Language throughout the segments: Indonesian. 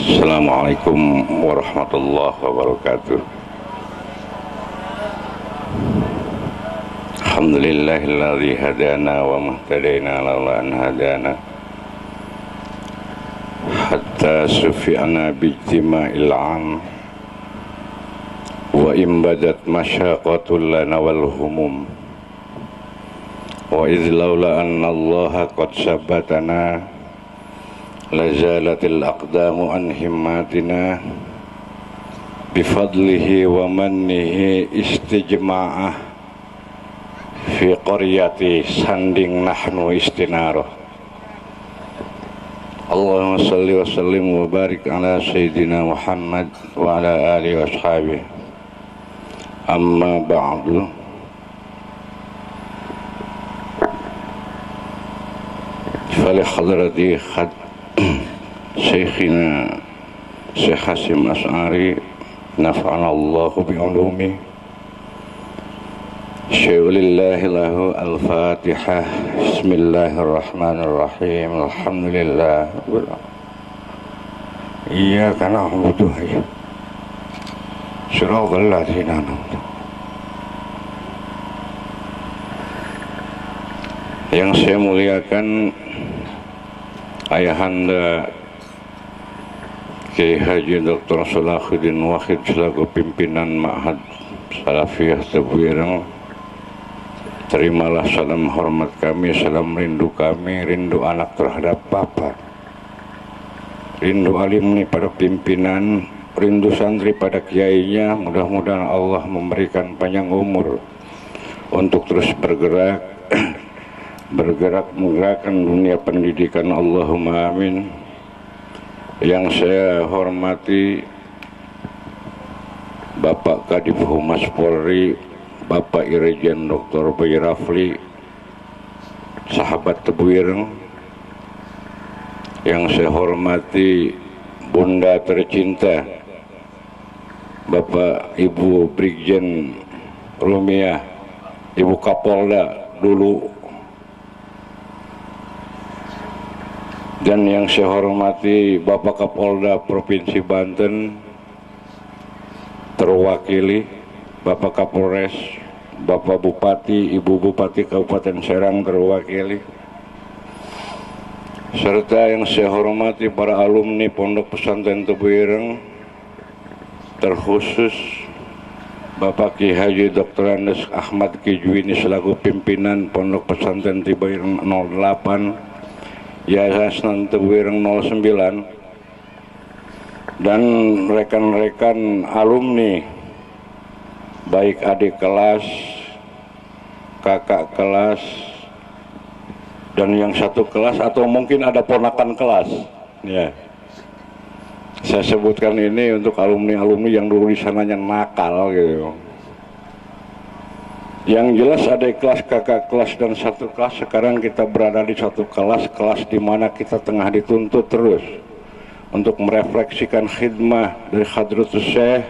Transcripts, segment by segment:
Assalamualaikum warahmatullahi wabarakatuh. Alhamdulillahilladzi hadana wa mahtadaina laula an hadana hatta sufi'ana bijtima'il 'am wa imbadat masyaqatul lana wal humum wa idh laula anna allaha qad sabbatana lazalatil aqdamu an himmatina bifadlihi wa mannihi istijma'ah fi qaryati sanding nahnu istinarah. Allahumma salli wa sallim wa barik ala sayyidina Muhammad wa ala alihi wa ashabihi. Amma ba'du. Fali hadrati Syekhina Syekh Hasyim Asy'ari nafa'ana Allahu bi'ulumi. Syai'ulillahi lahu al-Fatihah. Bismillahirrahmanirrahim. Alhamdulillah. Iyyaka na'budu wa iyyaka nasta'in. Shiratal ladzina an'amta 'alaihim. Yang saya muliakan Ayahanda Kiai Haji Dr. Salahuddin Wahid selaku pimpinan Ma'had Salafiyah Tebuireng, terimalah salam hormat kami, salam rindu kami, rindu anak terhadap Bapak, rindu alumni pada pimpinan, rindu santri pada kiainya. Mudah-mudahan Allah memberikan panjang umur untuk terus bergerak menggerakkan dunia pendidikan. Allahumma amin. Yang saya hormati Bapak Kadif Humas Polri, Bapak Irjen Dr. Bayi Rafli, sahabat Tebuireng. Yang saya hormati Bunda tercinta Bapak Ibu Brigjen Rumiah, Ibu Kapolda dulu. Dan yang saya hormati Bapak Kapolda Provinsi Banten terwakili, Bapak Kapolres, Bapak Bupati, Ibu Bupati Kabupaten Serang terwakili, serta yang saya hormati para alumni Pondok Pesantren Tebuireng, terkhusus Bapak Ki Haji Dr. Andes Ahmad Ki Juwini selaku pimpinan Pondok Pesantren Tebuireng 08, Yayasan Tebuireng 09, dan rekan-rekan alumni, baik adik kelas, kakak kelas, dan yang satu kelas atau mungkin ada ponakan kelas. Ya, saya sebutkan ini untuk alumni-alumni yang dulu di sananya nakal gitu. Yang jelas ada kelas, kakak kelas, dan satu kelas. Sekarang kita berada di satu kelas di mana kita tengah dituntut terus untuk merefleksikan khidmah dari Hadratus Syekh,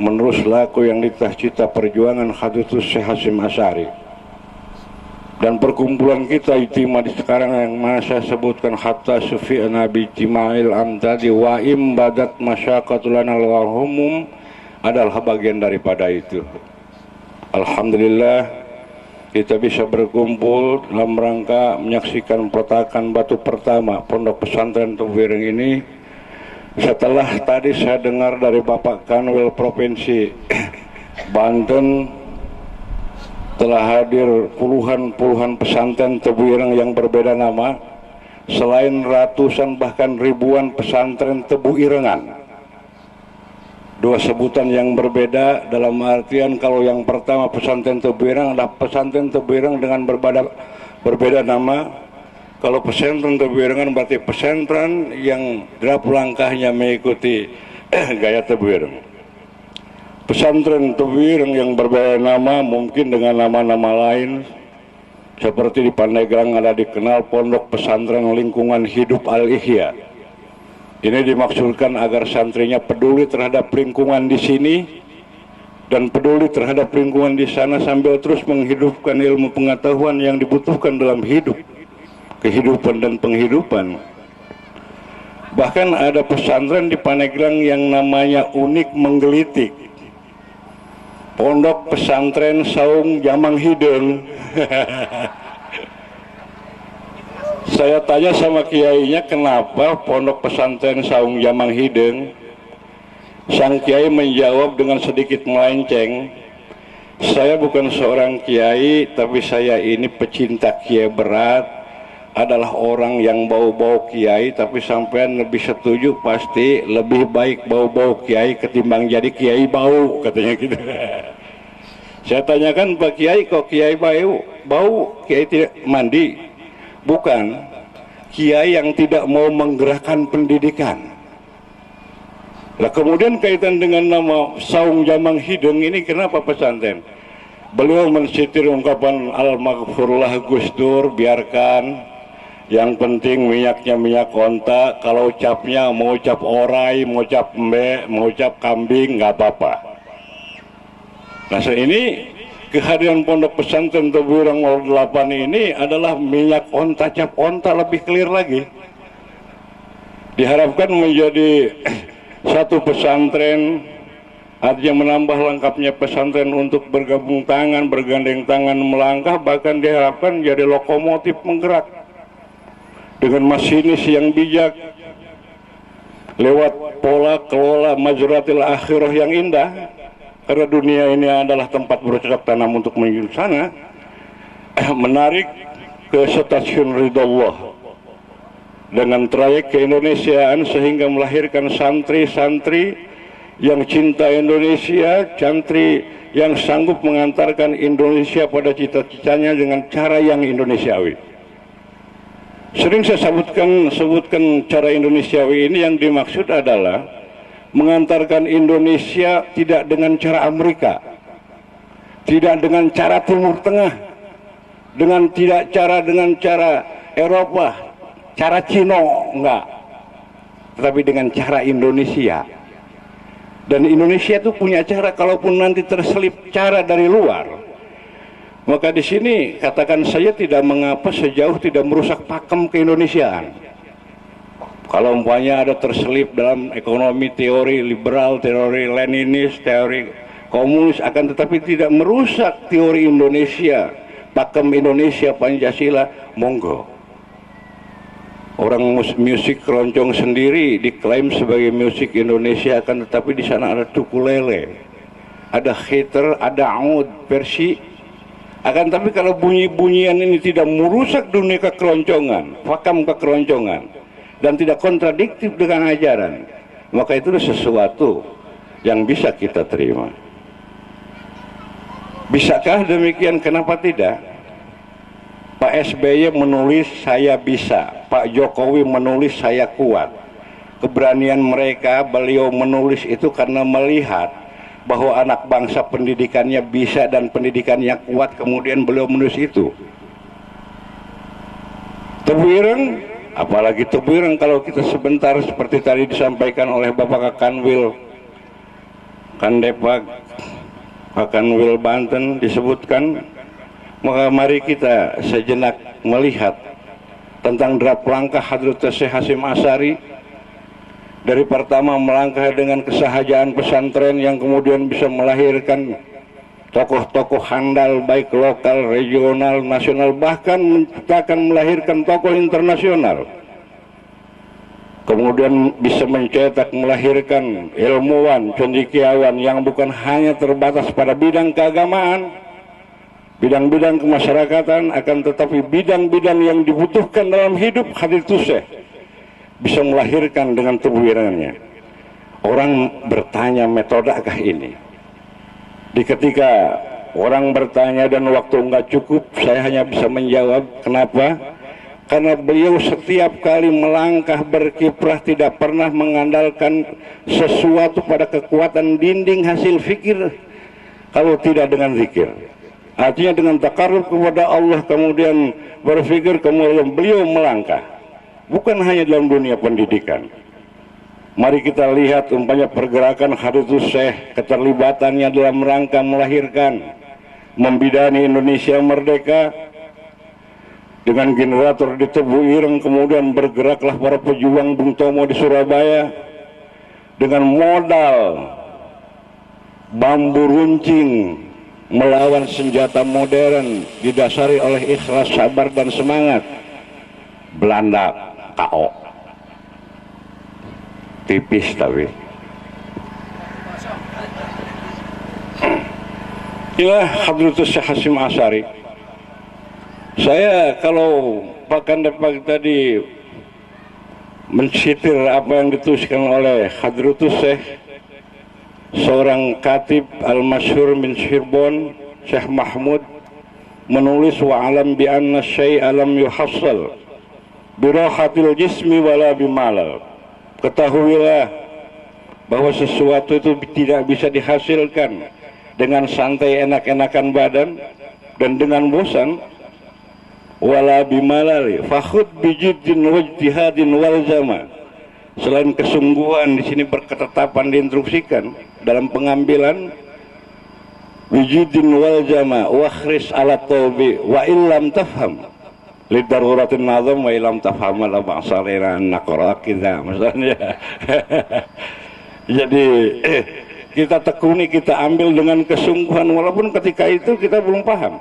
menerus laku yang ditah-cita perjuangan Hadratus Syekh Hasyim Asy'ari. Dan perkumpulan kita itimah di sekarang yang mana saya sebutkan hatta sufi'na bi tima'il amtadi wa imbadat masyaqatul lana wal humum adalah bagian daripada itu. Alhamdulillah kita bisa berkumpul dalam rangka menyaksikan peletakan batu pertama Pondok Pesantren Tebuireng ini. Setelah tadi saya dengar dari Bapak Kanwil Provinsi Banten telah hadir puluhan pesantren Tebuireng yang berbeda nama, selain ratusan bahkan ribuan pesantren Tebuirengan. Dua sebutan yang berbeda dalam artian kalau yang pertama pesantren Tebuireng adalah pesantren Tebuireng dengan berbeda nama. Kalau pesantren Tebuirengan berarti pesantren yang draft langkahnya mengikuti gaya Tebuireng. Pesantren Tebuireng yang berbeda nama mungkin dengan nama-nama lain, seperti di Pandeglang ada dikenal Pondok Pesantren Lingkungan Hidup Al-Ihya. Ini dimaksudkan agar santrinya peduli terhadap lingkungan di sini dan peduli terhadap lingkungan di sana sambil terus menghidupkan ilmu pengetahuan yang dibutuhkan dalam hidup, kehidupan dan penghidupan. Bahkan ada pesantren di Pandeglang yang namanya Unik Menggelitik, Pondok Pesantren Saung Jamang Hideng. Saya tanya sama kiainya, kenapa Pondok Pesantren Saung Jamang Hideng? Sang kiai menjawab dengan sedikit melenceng, saya bukan seorang kiai, tapi saya ini pecinta kiai berat, adalah orang yang bau-bau kiai, tapi sampean lebih setuju pasti lebih baik bau-bau kiai ketimbang jadi kiai bau, katanya gitu. Saya tanyakan, Pak Kiai, kok kiai bau, kiai tidak mandi? Bukan, kiai yang tidak mau menggerakkan pendidikan. Nah, kemudian kaitan dengan nama Saung Jamang Hideng ini, kenapa pesantren? Beliau mensitir ungkapan Al-Maghfurullah Gus Dur, biarkan, yang penting minyaknya minyak onta, kalau capnya mau cap orai, mau cap embe, mau cap kambing, nggak apa-apa. Nah, ini kehadiran Pondok Pesantren Tebuireng 08 ini adalah minyak onta, cap onta lebih clear lagi. Diharapkan menjadi satu pesantren, artinya menambah lengkapnya pesantren untuk bergabung tangan, bergandeng tangan melangkah, bahkan diharapkan jadi lokomotif menggerak dengan masinis yang bijak lewat pola kelola majratil akhirah yang indah. Karena dunia ini adalah tempat bercocok tanam untuk menuju sana, menarik ke stasiun Ridhollah dengan trayek keindonesiaan, sehingga melahirkan santri-santri yang cinta Indonesia, santri yang sanggup mengantarkan Indonesia pada cita-citanya dengan cara yang Indonesiawi. Sering saya sebutkan cara Indonesiawi ini, yang dimaksud adalah mengantarkan Indonesia tidak dengan cara Amerika, tidak dengan cara Timur Tengah, tidak dengan cara Eropa, cara Cina, enggak, tetapi dengan cara Indonesia. Dan Indonesia itu punya cara, kalaupun nanti terselip cara dari luar, maka di sini katakan saya tidak mengapa sejauh tidak merusak pakem keindonesiaan. Kalau umpamanya ada terselip dalam ekonomi teori liberal, teori Leninis, teori komunis, akan tetapi tidak merusak teori Indonesia, pakem Indonesia, Pancasila, monggo. Orang musik keroncong sendiri diklaim sebagai musik Indonesia, akan tetapi di sana ada ukulele, ada khitar, ada oud, Persi. Akan tapi kalau bunyi-bunyian ini tidak merusak dunia kekeroncongan, pakem kekeroncongan, dan tidak kontradiktif dengan ajaran, maka itu sesuatu yang bisa kita terima. Bisakah demikian? Kenapa tidak? Pak SBY menulis saya bisa, Pak Jokowi menulis saya kuat. Keberanian mereka, beliau menulis itu karena melihat bahwa anak bangsa pendidikannya bisa dan pendidikannya kuat, kemudian beliau menulis itu. Tebuireng, apalagi Tebuireng, kalau kita sebentar seperti tadi disampaikan oleh Bapak Kanwil Kandepak, Pak Kanwil Banten disebutkan, maka mari kita sejenak melihat tentang draft langkah Hadrat Syekh Hasyim Asy'ari. Dari pertama melangkah dengan kesahajaan pesantren yang kemudian bisa melahirkan tokoh-tokoh handal baik lokal, regional, nasional, bahkan menciptakan melahirkan tokoh internasional. Kemudian bisa mencetak melahirkan ilmuwan, cendekiawan yang bukan hanya terbatas pada bidang keagamaan, bidang-bidang kemasyarakatan, akan tetapi bidang-bidang yang dibutuhkan dalam hidup Hadiratus Syekh bisa melahirkan dengan Tebuirengannya. Orang bertanya, metodekah ini? Di ketika orang bertanya dan waktu enggak cukup, saya hanya bisa menjawab. Kenapa? Karena beliau setiap kali melangkah berkiprah tidak pernah mengandalkan sesuatu pada kekuatan dinding hasil fikir, kalau tidak dengan zikir. Artinya dengan takarrub kepada Allah, kemudian berpikir, kemudian beliau melangkah. Bukan hanya dalam dunia pendidikan. Mari kita lihat umpamanya pergerakan Hadiratus Syekh, keterlibatannya dalam rangka melahirkan, membidani Indonesia merdeka, Dengan generator di Tebu Ireng kemudian bergeraklah para pejuang Bung Tomo di Surabaya dengan modal bambu runcing melawan senjata modern didasari oleh ikhlas, sabar dan semangat. Belanda KO tipis tapi inilah Hadratus Syekh Hasyim Asy'ari. Saya kalau Pak Kandapag tadi mensitir apa yang dituliskan oleh Hadratus Syekh, seorang katib al-masyhur min Cirebon, Syekh Mahmud, menulis wa'alam bi anna syai'a lam yuhassal birahatil jismi wala bimalal. Ketahuilah bahwa sesuatu itu tidak bisa dihasilkan dengan santai enak-enakan badan dan dengan bosan. Wala bimalal fakhud bijiddin wajtihadin walzama. Selain kesungguhan, di sini berketetapan diinstruksikan dalam pengambilan. Bijiddin walzama wakhris ala tawbi wa illam tafham lidaruratin nazam wa illam tafham la ba'salina naqra kita misalnya. Jadi kita tekuni, kita ambil dengan kesungguhan walaupun ketika itu kita belum paham.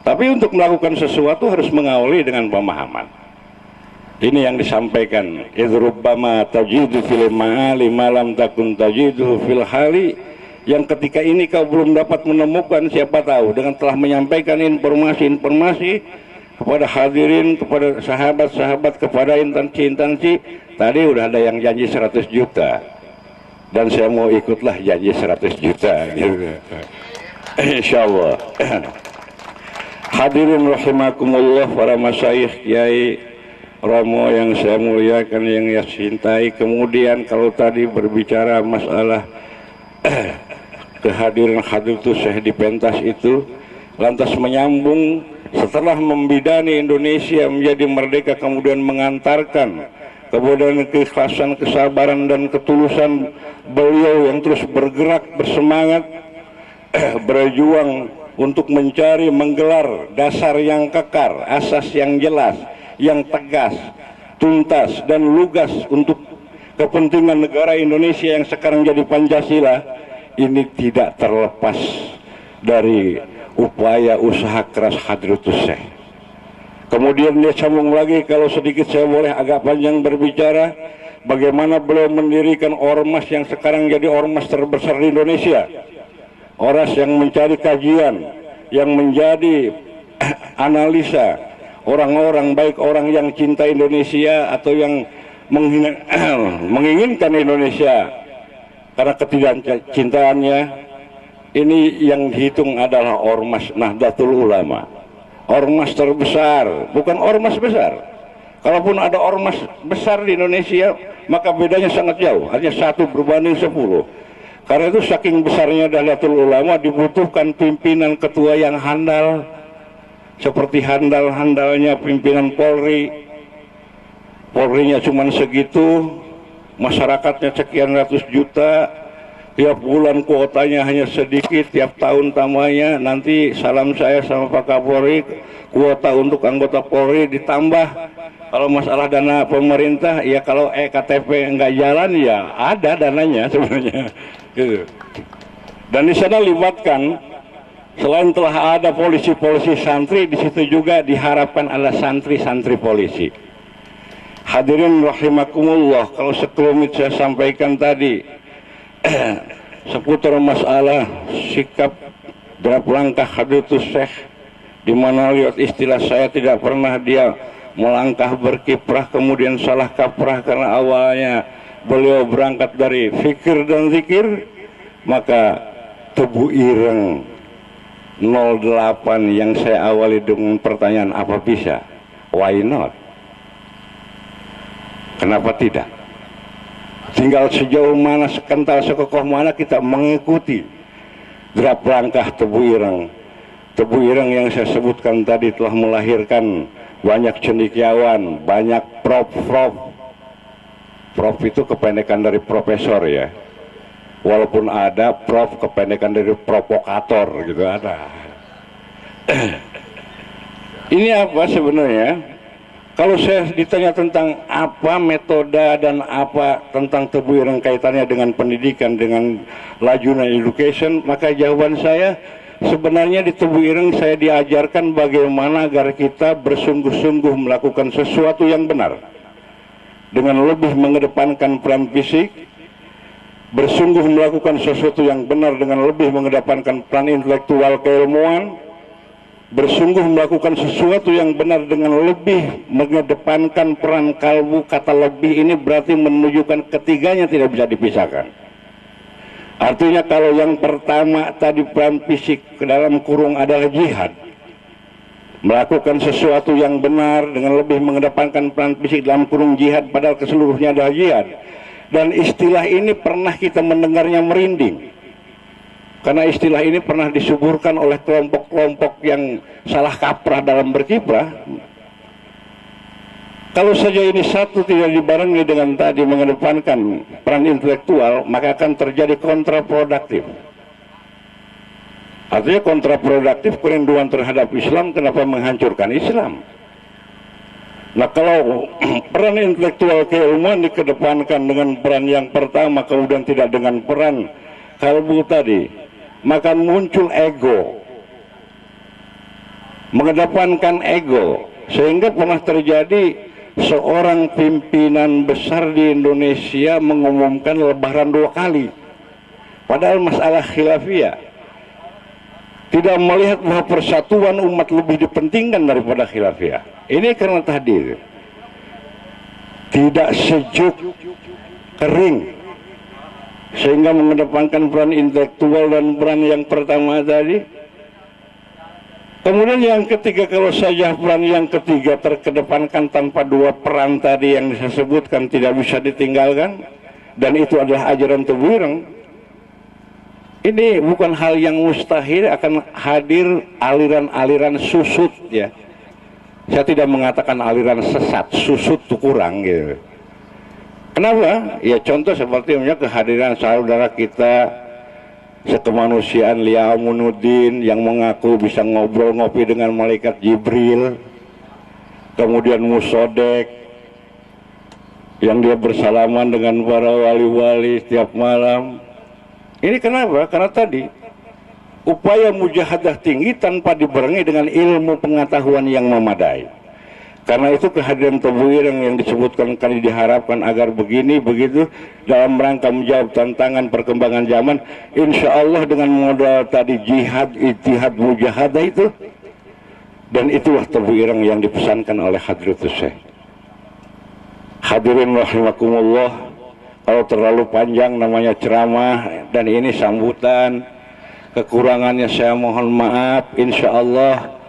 Tapi untuk melakukan sesuatu harus mengawali dengan pemahaman. Ini yang disampaikan, idrubbama tajidu fil ma'ali malam takun tajidu fil hali. Yang ketika ini kau belum dapat menemukan, siapa tahu dengan telah menyampaikan informasi-informasi kepada hadirin, kepada sahabat-sahabat, kepada instansi-instansi. Tadi udah ada yang janji 100 juta dan saya mau ikutlah janji 100 juta gitu. Insyaallah. Hadirin rahimakumullah, para masyayikh, kiai, romo yang saya muliakan, yang saya cintai. Kemudian kalau tadi berbicara masalah kehadiran Hadratus Syekh di pentas itu, lantas menyambung setelah membidani Indonesia menjadi merdeka, kemudian mengantarkan kemudian keikhlasan, kesabaran dan ketulusan beliau yang terus bergerak, bersemangat, berjuang untuk mencari, menggelar dasar yang kekar, asas yang jelas, yang tegas, tuntas dan lugas untuk kepentingan negara Indonesia yang sekarang jadi Pancasila. Ini tidak terlepas dari upaya usaha keras Hadratus Syekh. Kemudian dia sambung lagi, kalau sedikit saya boleh agak panjang berbicara, bagaimana beliau mendirikan ormas yang sekarang jadi ormas terbesar di Indonesia. Ormas yang mencari kajian, yang menjadi analisa orang-orang, baik orang yang cinta Indonesia atau yang menginginkan Indonesia karena ketidakcintaannya. Ini yang dihitung adalah ormas Nahdlatul Ulama, ormas terbesar, bukan ormas besar. Kalaupun ada ormas besar di Indonesia, maka bedanya sangat jauh, hanya 1 berbanding 10. Karena itu saking besarnya Nahdlatul Ulama dibutuhkan pimpinan ketua yang handal, seperti handal-handalnya pimpinan Polri. Polrinya cuma segitu, masyarakatnya sekian ratus juta, tiap bulan kuotanya hanya sedikit, tiap tahun tambahnya. Nanti salam saya sama Pak Kapolri, kuota untuk anggota Polri ditambah. Kalau masalah dana pemerintah, ya kalau EKTP nggak jalan, ya ada dananya sebenarnya. Gitu. Dan di sana libatkan, selain telah ada polisi-polisi santri, di situ juga diharapkan ada santri-santri polisi. Hadirin rahimakumullah, kalau sekelumit saya sampaikan tadi seputar masalah sikap dan langkah Hadratus Syekh, di mana lihat istilah saya tidak pernah dia melangkah berkiprah kemudian salah kaprah karena awalnya beliau berangkat dari fikir dan zikir. Maka Tebu Ireng 08 yang saya awali dengan pertanyaan apa bisa, why not, kenapa tidak, tinggal sejauh mana, sekental, sekokoh mana kita mengikuti derap langkah Tebu Ireng. Tebu Ireng yang saya sebutkan tadi telah melahirkan banyak cendekiawan, banyak prof. Prof itu kependekan dari profesor ya. Walaupun ada prof kependekan dari provokator gitu ada. Ini apa sebenarnya? Kalau saya ditanya tentang apa metode dan apa tentang Tebu Ireng kaitannya dengan pendidikan, dengan Lajuna Education, maka jawaban saya sebenarnya di Tebu Ireng saya diajarkan bagaimana agar kita bersungguh-sungguh melakukan sesuatu yang benar dengan lebih mengedepankan peran fisik, bersungguh melakukan sesuatu yang benar dengan lebih mengedepankan peran intelektual keilmuan, bersungguh melakukan sesuatu yang benar dengan lebih mengedepankan peran kalbu. Kata lebih ini berarti menunjukkan ketiganya tidak bisa dipisahkan. Artinya kalau yang pertama tadi peran fisik ke dalam kurung adalah jihad, melakukan sesuatu yang benar dengan lebih mengedepankan peran fisik dalam kurung jihad, padahal keseluruhnya adalah jihad. Dan istilah ini pernah kita mendengarnya merinding, karena istilah ini pernah disuburkan oleh kelompok-kelompok yang salah kaprah dalam berkiprah. Kalau saja ini satu tidak dibarengi dengan tadi mengedepankan peran intelektual, maka akan terjadi kontraproduktif. Artinya kontraproduktif, kerinduan terhadap Islam, kenapa menghancurkan Islam? Nah, kalau peran intelektual keilmuan dikedepankan dengan peran yang pertama, kemudian tidak dengan peran kalbu tadi, maka muncul ego, mengedepankan ego, sehingga pernah terjadi seorang pimpinan besar di Indonesia mengumumkan lebaran 2 kali, padahal masalah khilafiyah, tidak melihat bahwa persatuan umat lebih dipentingkan daripada khilafiyah. Ini karena tadi tidak sejuk, kering, sehingga mengedepankan peran intelektual dan peran yang pertama tadi. Kemudian yang ketiga, kalau saja peran yang ketiga terkedepankan tanpa dua peran tadi yang saya sebutkan tidak bisa ditinggalkan, dan itu adalah ajaran Tebu Ireng, ini bukan hal yang mustahil akan hadir aliran-aliran susut ya. Saya tidak mengatakan aliran sesat, susut itu kurang gitu. Kenapa? Ya contoh seperti kehadiran saudara kita sekemanusiaan Lia Aminuddin yang mengaku bisa ngobrol ngopi dengan malaikat Jibril, kemudian Musodek yang dia bersalaman dengan para wali-wali setiap malam. Ini kenapa? Karena tadi upaya mujahadah tinggi tanpa dibarengi dengan ilmu pengetahuan yang memadai. Karena itu kehadiran Tebu Ireng yang disebutkan kali diharapkan agar begini begitu dalam rangka menjawab tantangan perkembangan zaman, insya Allah dengan modal tadi jihad, ijtihad, mujahadah itu, dan itulah Tebu Ireng yang dipesankan oleh Hadratus Syekh. Hadirin rahimakumullah, kalau terlalu panjang namanya ceramah dan ini sambutan, kekurangannya saya mohon maaf. Insya Allah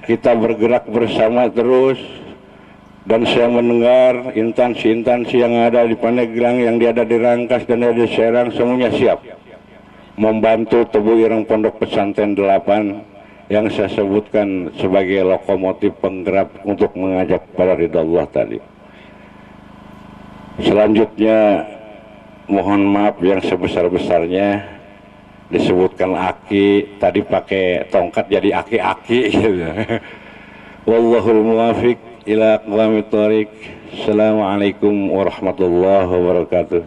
kita bergerak bersama terus, dan saya mendengar instansi-instansi yang ada di Pandeglang, yang ada di Rangkas dan ada di Serang, semuanya siap membantu Tebu Ireng Pondok Pesantren 8 yang saya sebutkan sebagai lokomotif penggerak untuk mengajak para ridha Allah tadi. Selanjutnya mohon maaf yang sebesar-besarnya, disebutkan aki, tadi pakai tongkat jadi aki-aki gitu. Wallahul muwafiq ila aqwamit thoriq. Assalamualaikum warahmatullahi wabarakatuh.